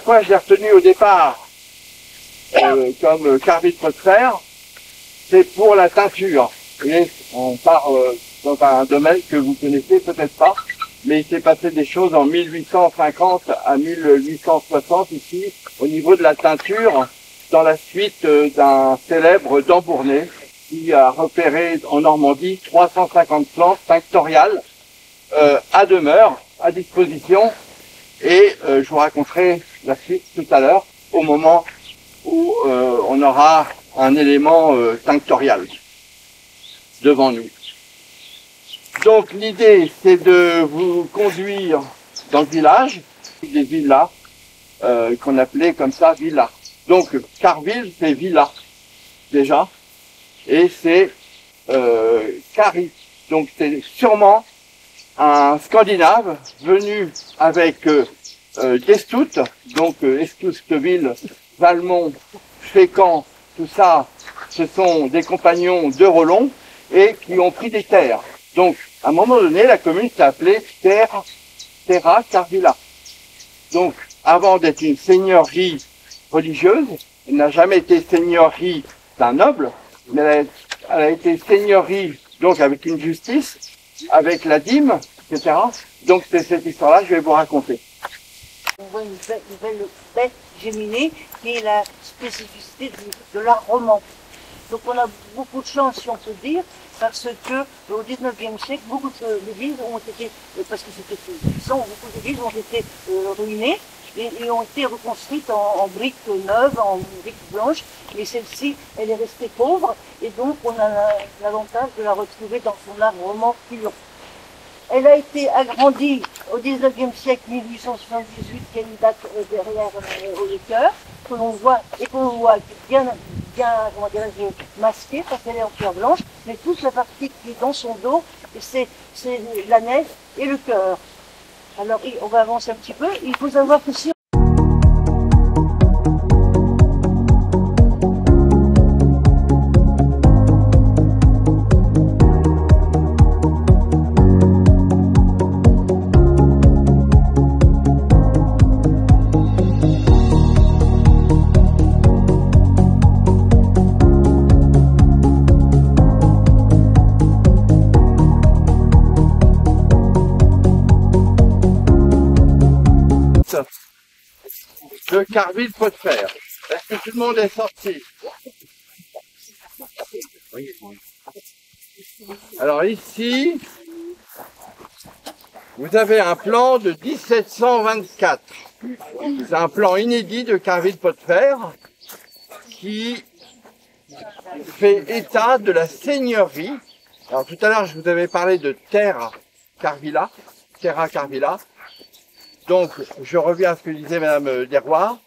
pourquoi je l'ai retenu au départ comme Carville pot de fer, c'est pour la teinture. Et on part dans un domaine que vous connaissez peut-être pas, mais il s'est passé des choses en 1850 à 1860 ici, au niveau de la teinture, dans la suite d'un célèbre Dambournay, qui a repéré en Normandie 350 plantes tinctoriales à demeure, à disposition, et je vous raconterai la suite tout à l'heure, au moment où on aura un élément tinctorial devant nous. Donc l'idée, c'est de vous conduire dans le village, des villas qu'on appelait comme ça villas. Donc Carville, c'est villa déjà, et c'est Cari. Donc c'est sûrement un Scandinave venu avec d'Estout, donc Estouteville, Valmont, Fécamp, tout ça, ce sont des compagnons de Rollon et qui ont pris des terres. Donc, à un moment donné, la commune s'est appelée Terra Carvilla. Donc, avant d'être une seigneurie religieuse, elle n'a jamais été seigneurie d'un noble, mais elle a été seigneurie, donc avec une justice, avec la dîme, etc. Donc, c'est cette histoire-là que je vais vous raconter. On voit une belle baie géminée qui est la spécificité de l'art roman. Donc on a beaucoup de chance, si on peut dire, parce que au XIXe siècle, beaucoup d'églises ont été, parce que c'était puissant, beaucoup d'églises ont été ruinées et ont été reconstruites en briques neuves, en briques blanches, mais celle-ci, elle est restée pauvre, et donc on a l'avantage de la retrouver dans son art roman pur. Elle a été agrandie au XIXe siècle, 1878, qui est une date derrière le chœur, que l'on voit et qu'on voit bien comment dirais-je, masquée, parce qu'elle est en pierre blanche, mais toute la partie qui est dans son dos, c'est la nef et le chœur. Alors, on va avancer un petit peu. Il faut savoir que si de Carville pot de fer. Est-ce que tout le monde est sorti? Alors ici, vous avez un plan de 1724. C'est un plan inédit de Carville pot de fer qui fait état de la seigneurie. Alors tout à l'heure, je vous avais parlé de Terra Carvilla. Donc, je reviens à ce que disait Madame Desrois.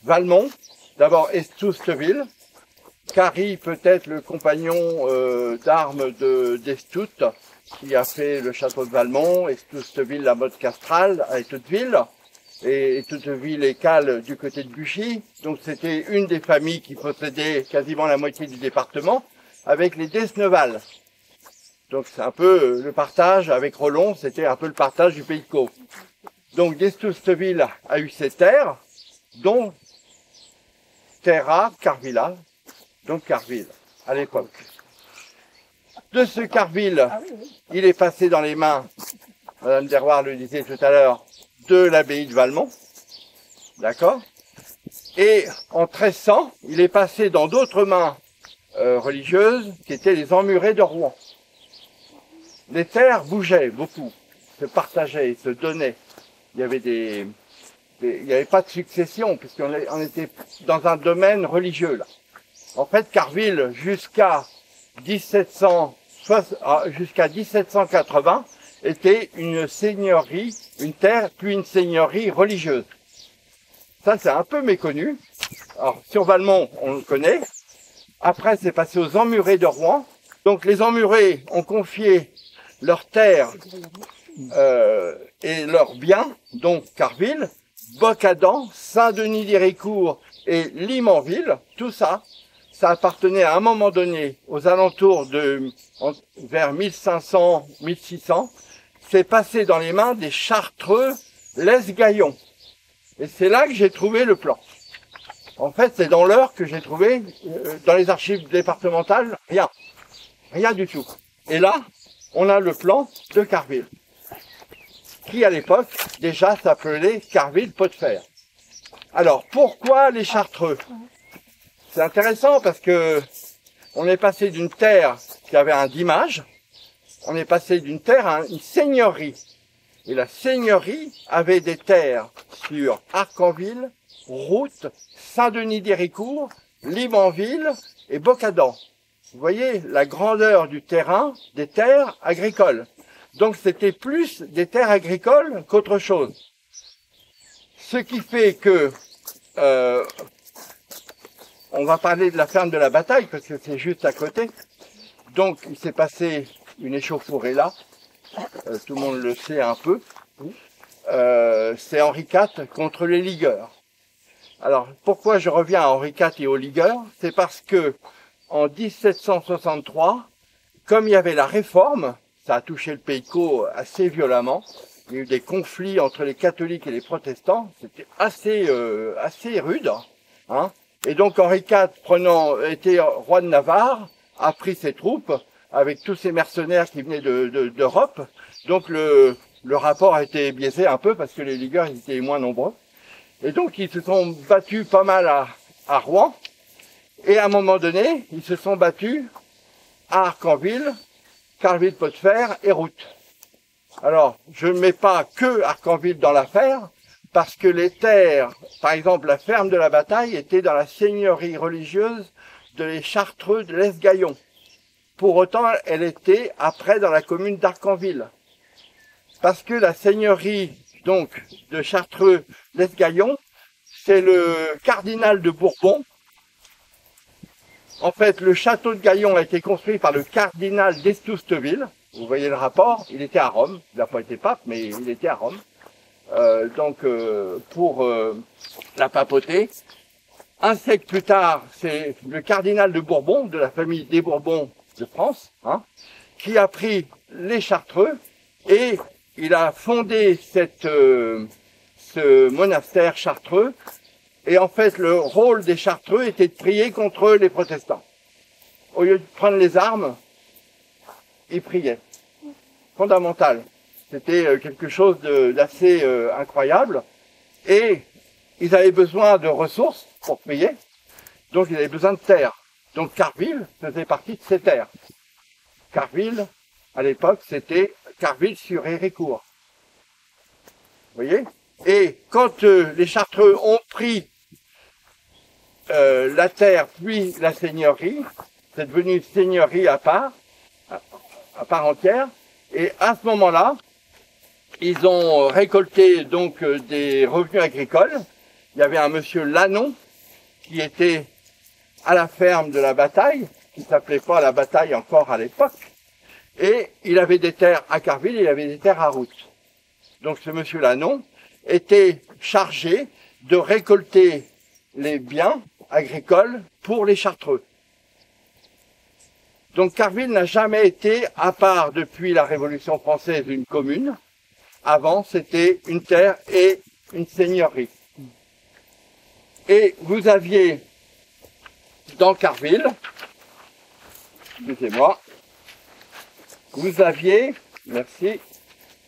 Valmont, d'abord Estouteville. Cari, peut-être le compagnon d'armes d'Estout, qui a fait le château de Valmont. Estouteville, la motte castrale à Estouteville. Et Estouteville et Cales du côté de Buchy. Donc, c'était une des familles qui possédait quasiment la moitié du département, avec les Desneval. Donc, c'est un peu le partage avec Rollon, c'était un peu le partage du pays de Caux. Donc, d'Estouteville a eu ses terres, dont Terra Carvilla, donc Carville, à l'époque. De ce Carville, il est passé dans les mains, Madame Desrois le disait tout à l'heure, de l'abbaye de Valmont, d'accord? Et en 1300, il est passé dans d'autres mains religieuses, qui étaient les emmurés de Rouen. Les terres bougeaient beaucoup, se partageaient, se donnaient. Il y avait il n'y avait pas de succession, puisqu'on était dans un domaine religieux, là. En fait, Carville, jusqu'à 1780, était une seigneurie, une terre, puis une seigneurie religieuse. Ça, c'est un peu méconnu. Alors, sur Valmont, on le connaît. Après, c'est passé aux emmurés de Rouen. Donc, les emmurés ont confié leurs terres et leurs biens, donc Carville, Bocadam, Saint-Denis-d'Héricourt et Limanville, tout ça, ça appartenait à un moment donné aux alentours vers 1500-1600, c'est passé dans les mains des Chartreux Lesgaillons. Et c'est là que j'ai trouvé le plan. En fait, c'est dans l'Eure que j'ai trouvé, dans les archives départementales, rien. Rien du tout. Et là, on a le plan de Carville, qui à l'époque, déjà s'appelait Carville-Pot-de-Fer. Alors, pourquoi les Chartreux? C'est intéressant parce que on est passé d'une terre qui avait un dimage, on est passé d'une terre à une seigneurie. Et la seigneurie avait des terres sur Arcanville, Route, Saint-Denis-d'Héricourt, Libanville et Boccadan. Vous voyez la grandeur du terrain, des terres agricoles. Donc c'était plus des terres agricoles qu'autre chose. Ce qui fait que, on va parler de la ferme de la Bataille, parce que c'est juste à côté. Donc il s'est passé une échauffourée là, tout le monde le sait un peu. C'est Henri IV contre les ligueurs. Alors pourquoi je reviens à Henri IV et aux ligueurs? C'est parce que en 1763, comme il y avait la réforme, ça a touché le pays co assez violemment. Il y a eu des conflits entre les catholiques et les protestants. C'était assez rude. Hein. Et donc Henri IV, était roi de Navarre, a pris ses troupes avec tous ces mercenaires qui venaient d'Europe. Donc le rapport a été biaisé un peu parce que les ligueurs ils étaient moins nombreux. Et donc ils se sont battus pas mal à Rouen. Et à un moment donné, ils se sont battus à Arcanville, Carville-Pot-de-Fer et Route. Alors, je ne mets pas que Arcanville dans l'affaire, parce que les terres, par exemple la ferme de la Bataille, était dans la seigneurie religieuse de les Chartreux de l'Esgaillon. Pour autant, elle était après dans la commune d'Arcanville. Parce que la seigneurie donc de Chartreux l'Esgaillon, c'est le cardinal de Bourbon. En fait, le château de Gaillon a été construit par le cardinal d'Estousteville. Vous voyez le rapport, il était à Rome. Il n'a pas été pape, mais il était à Rome. Pour la papauté. Un siècle plus tard, c'est le cardinal de Bourbon, de la famille des Bourbons de France, hein, qui a pris les Chartreux et il a fondé ce monastère chartreux. Et en fait, le rôle des Chartreux était de prier contre les protestants. Au lieu de prendre les armes, ils priaient. Fondamental. C'était quelque chose d'assez incroyable. Et ils avaient besoin de ressources pour prier. Donc ils avaient besoin de terre. Donc Carville faisait partie de ces terres. Carville, à l'époque, c'était Carville-sur-Héricourt. Vous voyez? Et quand les Chartreux ont pris la terre puis la seigneurie, c'est devenu une seigneurie à part entière, et à ce moment-là, ils ont récolté donc des revenus agricoles. Il y avait un monsieur Lannon qui était à la ferme de la Bataille, qui s'appelait pas la Bataille encore à l'époque, et il avait des terres à Carville, il avait des terres à Route. Donc ce monsieur Lannon était chargé de récolter les biens agricoles pour les Chartreux. Donc Carville n'a jamais été, à part depuis la Révolution française, une commune. Avant, c'était une terre et une seigneurie. Et vous aviez dans Carville, excusez-moi, vous aviez, merci,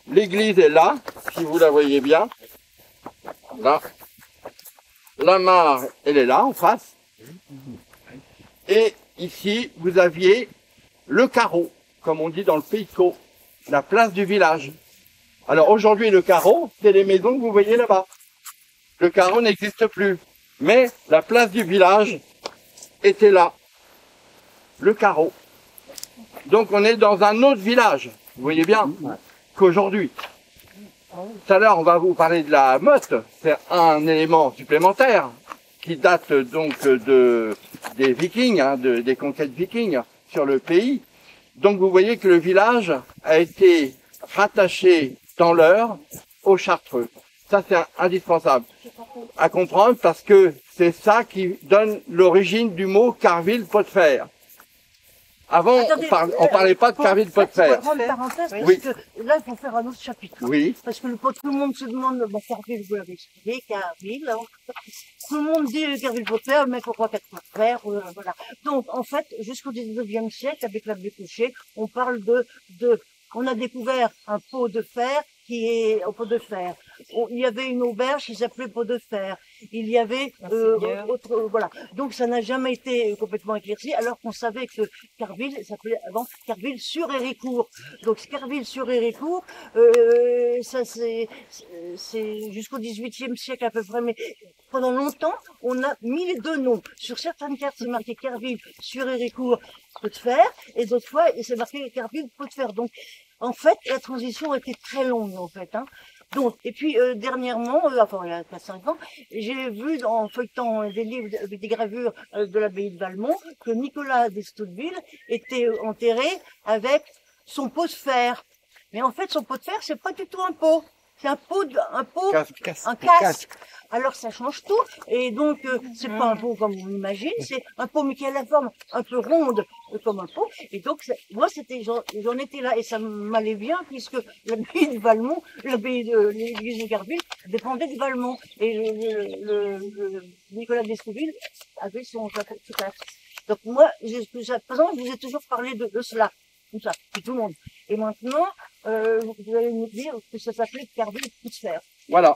l'église est là, si vous la voyez bien. Là. La mare, elle est là, en face. Et ici, vous aviez le carreau, comme on dit dans le pays de Caux, la place du village. Alors aujourd'hui, le carreau, c'est les maisons que vous voyez là-bas. Le carreau n'existe plus. Mais la place du village était là. Le carreau. Donc on est dans un autre village, vous voyez bien, qu'aujourd'hui. Tout à l'heure, on va vous parler de la motte. C'est un élément supplémentaire qui date donc des Vikings, hein, des conquêtes vikings sur le pays. Donc vous voyez que le village a été rattaché dans l'Eure aux Chartreux. Ça, c'est indispensable à comprendre parce que c'est ça qui donne l'origine du mot Carville-Pot-de-Fer. Avant, Attendez, on parlait pas de Carville pot de fer. Grande parenthèse, Oui. parce que là, il faut faire un autre chapitre. Oui. Parce que tout le monde se demande, bon, Carville, vous l'avez expliqué, Carville, hein. Tout le monde dit Carville pot de fer, mais pourquoi quatre pot de fer, voilà. Donc, en fait, jusqu'au 19e siècle, avec l'abbé Cochet, on parle on a découvert un pot de fer qui est au pot de fer. Il y avait une auberge qui s'appelait pot de fer. Il y avait voilà. Donc ça n'a jamais été complètement éclairci, alors qu'on savait que Carville s'appelait avant Carville sur Héricourt. Donc Carville sur Héricourt, ça c'est jusqu'au 18e siècle à peu près, mais pendant longtemps on a mis les deux noms. Sur certaines cartes c'est marqué Carville sur Héricourt pot de fer, et d'autres fois c'est marqué Carville pot de fer. Donc en fait, la transition a été très longue, en fait. Hein. Donc, et puis, dernièrement, enfin, il y a 4-5 ans, j'ai vu, en feuilletant des livres avec des gravures de l'abbaye de Valmont, que Nicolas d'Estouteville était enterré avec son pot de fer. Mais en fait, son pot de fer, c'est pas du tout un pot. C'est un casque. Alors ça change tout. Et donc c'est pas un pot comme on l'imagine, c'est un pot mais qui a la forme un peu ronde comme un pot. Et donc moi j'en étais là et ça m'allait bien puisque l'abbaye de Valmont, l'abbaye de l'église de Carville dépendait de Valmont et le Nicolas d'Estouteville avait son casque. Donc moi, jusqu'à présent, je vous ai toujours parlé de cela, comme ça, de tout le monde. Et maintenant, vous allez nous dire que ça s'appelait Carville pot de fer. Voilà.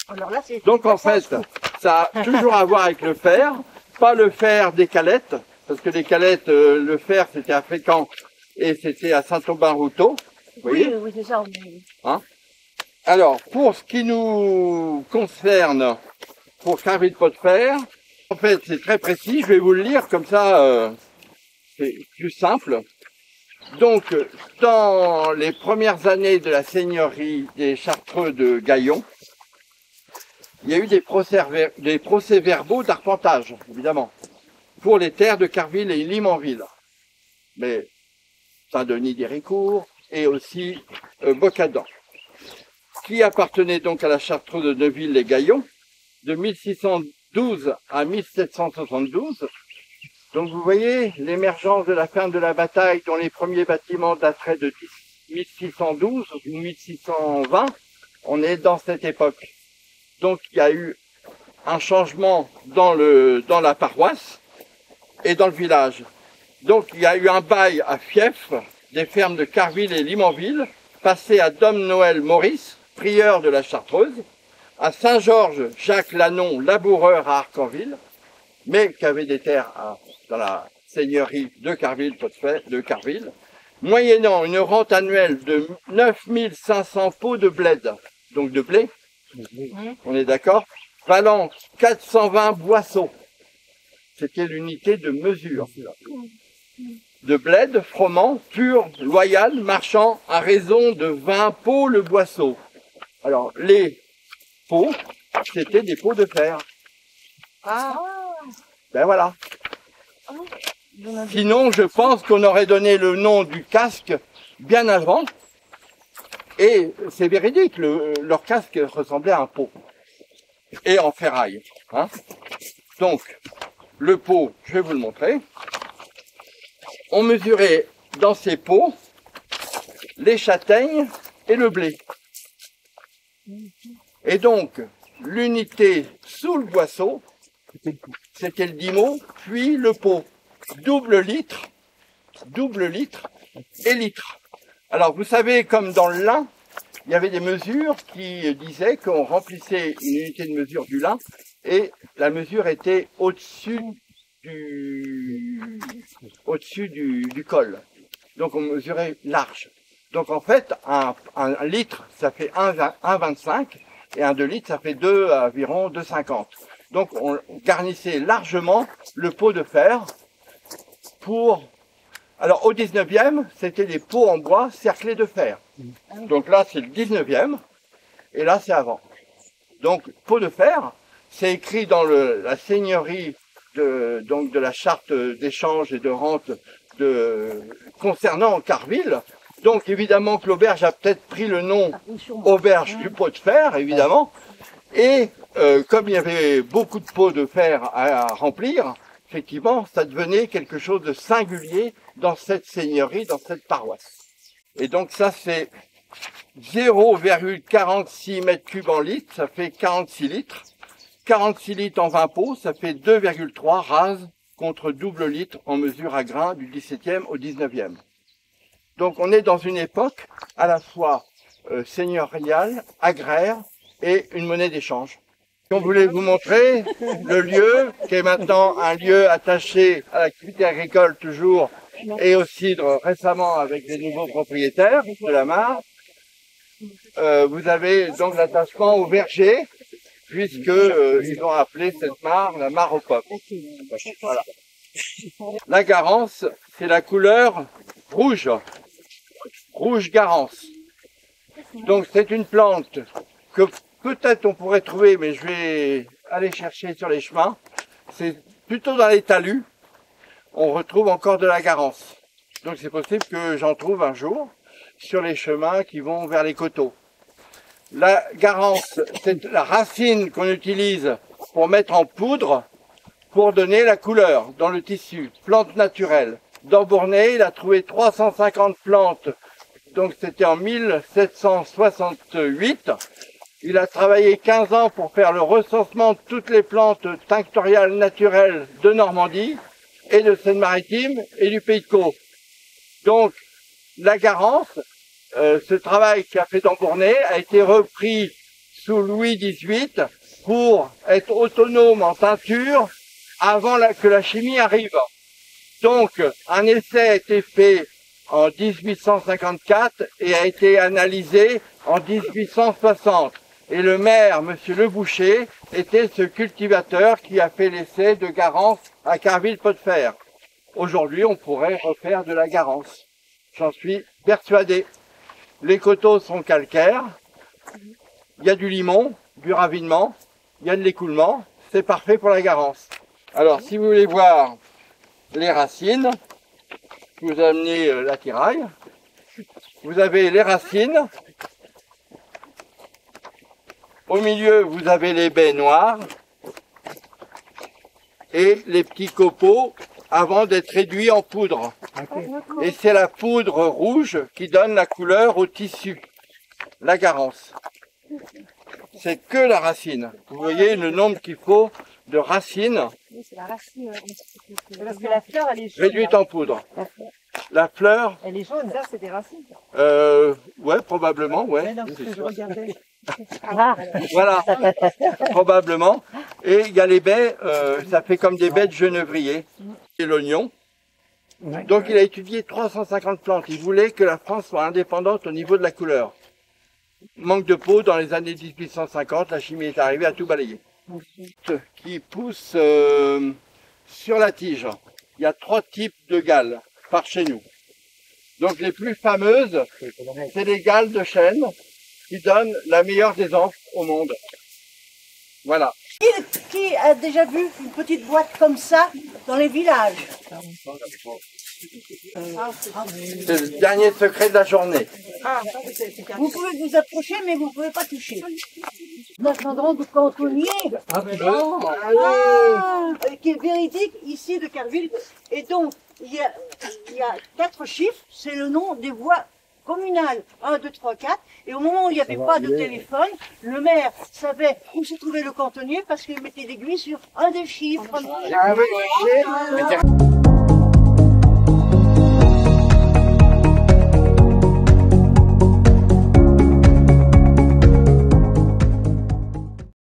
Alors là, donc en fait, ça a toujours à voir avec le fer, pas le fer des Calettes, parce que les Calettes, le fer c'était à Fécamp et c'était à Saint-Aubin-Routot. Oui, c'est ça. Hein? Alors, pour ce qui nous concerne, pour Carville pot de fer, en fait c'est très précis, je vais vous le lire comme ça, c'est plus simple. Donc, dans les premières années de la seigneurie des Chartreux de Gaillon, il y a eu des procès-verbaux d'arpentage, évidemment, pour les terres de Carville et Limanville, mais Saint-Denis d'Héricourt et aussi Boccadan, qui appartenaient donc à la Chartreux de Neuville-les-Gaillons de 1612 à 1772. Donc vous voyez l'émergence de la fin de la bataille dont les premiers bâtiments dateraient de 1612 ou 1620, on est dans cette époque. Donc il y a eu un changement dans la paroisse et dans le village. Donc il y a eu un bail à fief des fermes de Carville et Limanville, passé à Dom Noël Maurice, prieur de la Chartreuse, à Saint-Georges Jacques Lanon, laboureur à Arcanville, mais qui avait des terres dans la seigneurie de Carville, de Carville, moyennant une rente annuelle de 9500 pots de bled, donc de blé, on est d'accord, valant 420 boisseaux. C'était l'unité de mesure. De bled, froment, pur, loyal, marchand, à raison de 20 pots le boisseau. Alors, les pots, c'était des pots de fer. Ah. Ben voilà. Sinon, je pense qu'on aurait donné le nom du casque bien avant. Et c'est véridique, leur casque ressemblait à un pot. Et en ferraille. Hein. Donc, le pot, je vais vous le montrer. On mesurait dans ces pots les châtaignes et le blé. Et donc, l'unité sous le boisseau, c'était le dimo, puis le pot. Double litre et litre. Alors, vous savez, comme dans le lin, il y avait des mesures qui disaient qu'on remplissait une unité de mesure du lin et la mesure était au-dessus du col. Donc, on mesurait large. Donc, en fait, un litre, ça fait 1,25 et un 2 litres, ça fait environ 2,50. Donc, on garnissait largement le pot de fer pour... Alors, au 19e, c'était des pots en bois cerclés de fer. Donc là, c'est le 19e, et là, c'est avant. Donc, pot de fer, c'est écrit dans la seigneurie de la charte d'échange et de rente concernant Carville. Donc, évidemment que l'auberge a peut-être pris le nom auberge du pot de fer, évidemment. Et comme il y avait beaucoup de pots de fer à remplir, effectivement, ça devenait quelque chose de singulier dans cette seigneurie, dans cette paroisse. Et donc ça, c'est 0,46 mètres cubes en litres, ça fait 46 litres. 46 litres en 20 pots, ça fait 2,3 rases contre double litre en mesure à grains du 17e au 19e. Donc on est dans une époque à la fois seigneuriale, agraire et une monnaie d'échange. On voulait vous montrer le lieu, qui est maintenant un lieu attaché à l'activité agricole toujours, et au cidre récemment avec des nouveaux propriétaires de la mare. Vous avez donc l'attachement au verger, puisque ils ont appelé cette mare la mare aux pommes. Voilà. La garance, c'est la couleur rouge, rouge garance. Donc c'est une plante que peut-être on pourrait trouver, mais je vais aller chercher sur les chemins. C'est plutôt dans les talus, on retrouve encore de la garance. Donc c'est possible que j'en trouve un jour sur les chemins qui vont vers les coteaux. La garance, c'est la racine qu'on utilise pour mettre en poudre pour donner la couleur dans le tissu. Plante naturelle. Dans Bournay, il a trouvé 350 plantes, donc c'était en 1768. Il a travaillé 15 ans pour faire le recensement de toutes les plantes tinctoriales naturelles de Normandie et de Seine-Maritime et du Pays de Caux. Donc, la garance, ce travail qu'a fait dans Bournay a été repris sous Louis XVIII pour être autonome en teinture avant que la chimie arrive. Donc, un essai a été fait en 1854 et a été analysé en 1860. Et le maire, monsieur Le Boucher, était ce cultivateur qui a fait l'essai de garance à Carville-Pot-de-Fer. Aujourd'hui, on pourrait refaire de la garance. J'en suis persuadé. Les coteaux sont calcaires. Il y a du limon, du ravinement, il y a de l'écoulement. C'est parfait pour la garance. Alors, si vous voulez voir les racines, je vous ai amené l'attirail. Vous avez les racines. Au milieu, vous avez les baies noires et les petits copeaux avant d'être réduits en poudre. Et c'est la poudre rouge qui donne la couleur au tissu, la garance. C'est que la racine. Vous voyez le nombre qu'il faut de racines Oui, c'est la racine. Parce que la fleur, elle est jaune. réduites en poudre. La fleur, Elle est jaune. Ça, c'est des racines. ouais, probablement, ouais. Non, c'est je sûr. regardais. Voilà, probablement. Et il y a les baies, ça fait comme des baies de genevrier. Et l'oignon. Donc il a étudié 350 plantes. Il voulait que la France soit indépendante au niveau de la couleur. Manque de peau, dans les années 1850, la chimie est arrivée à tout balayer. Qui pousse sur la tige. Il y a 3 types de galles par chez nous. Donc les plus fameuses, c'est les galles de chêne qui donnent la meilleure des encres au monde. Voilà. Qui a déjà vu une petite boîte comme ça dans les villages? C'est le dernier secret de la journée. Vous pouvez vous approcher, mais vous ne pouvez pas toucher. Notre endroit de cantonnier, qui est véridique ici de Carville. Et donc, il y a 4 chiffres, c'est le nom des voies communales. 1, 2, 3, 4. Et au moment où il n'y avait pas de téléphone, le maire savait où se trouvait le cantonnier parce qu'il mettait l'aiguille sur un des chiffres.